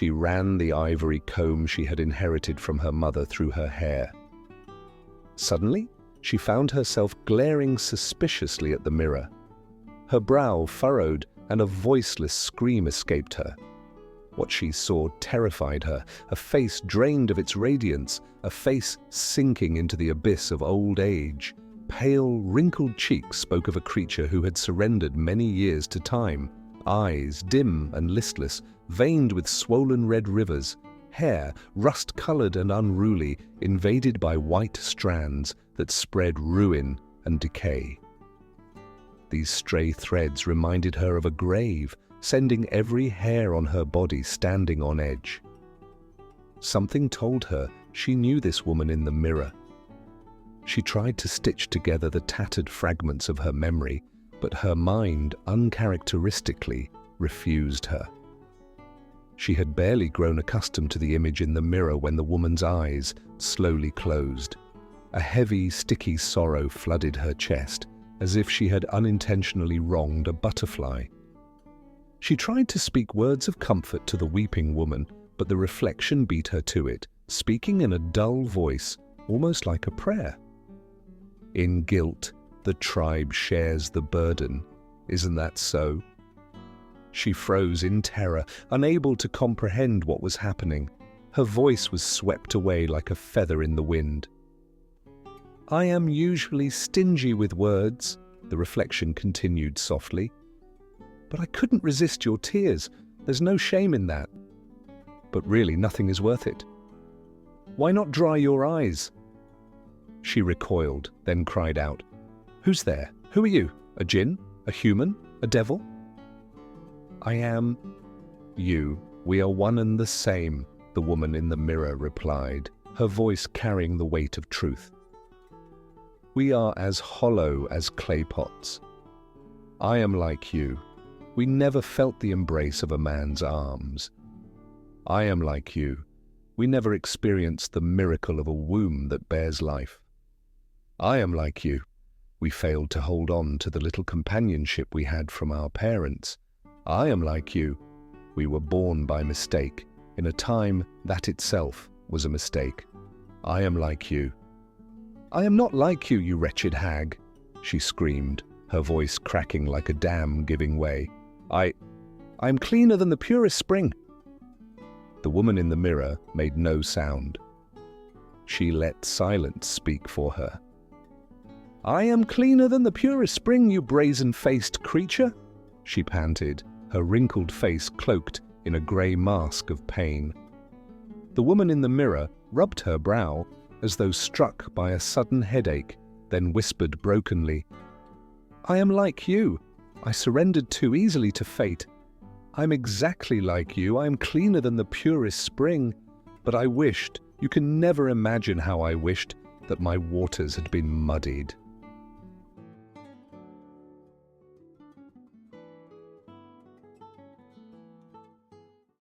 she ran the ivory comb she had inherited from her mother through her hair. Suddenly, she found herself glaring suspiciously at the mirror. Her brow furrowed and a voiceless scream escaped her. What she saw terrified her, a face drained of its radiance, a face sinking into the abyss of old age. Pale, wrinkled cheeks spoke of a creature who had surrendered many years to time. Eyes, dim and listless, veined with swollen red rivers. Hair, rust-colored and unruly, invaded by white strands that spread ruin and decay. These stray threads reminded her of a grave, sending every hair on her body standing on edge. Something told her she knew this woman in the mirror. She tried to stitch together the tattered fragments of her memory, but her mind uncharacteristically refused her. She had barely grown accustomed to the image in the mirror when the woman's eyes slowly closed. A heavy, sticky sorrow flooded her chest, as if she had unintentionally wronged a butterfly. She tried to speak words of comfort to the weeping woman, but the reflection beat her to it, speaking in a dull voice, almost like a prayer. In guilt, the tribe shares the burden. Isn't that so? She froze in terror, unable to comprehend what was happening. Her voice was swept away like a feather in the wind. "I am usually stingy with words," the reflection continued softly. "But I couldn't resist your tears. There's no shame in that. But really, nothing is worth it. Why not dry your eyes?" She recoiled, then cried out, "Who's there? Who are you? A jinn? A human? A devil?" "I am you. We are one and the same," the woman in the mirror replied, her voice carrying the weight of truth. "We are as hollow as clay pots. I am like you. We never felt the embrace of a man's arms. I am like you. We never experienced the miracle of a womb that bears life. I am like you. We failed to hold on to the little companionship we had from our parents. I am like you. We were born by mistake, in a time that itself was a mistake. I am like you." "I am not like you, you wretched hag," she screamed, her voice cracking like a dam giving way. I am cleaner than the purest spring." The woman in the mirror made no sound. She let silence speak for her. "I am cleaner than the purest spring, you brazen-faced creature," she panted, her wrinkled face cloaked in a grey mask of pain. The woman in the mirror rubbed her brow as though struck by a sudden headache, then whispered brokenly, "I am like you. I surrendered too easily to fate. I'm exactly like you. I am cleaner than the purest spring. But I wished, you can never imagine how I wished, that my waters had been muddied."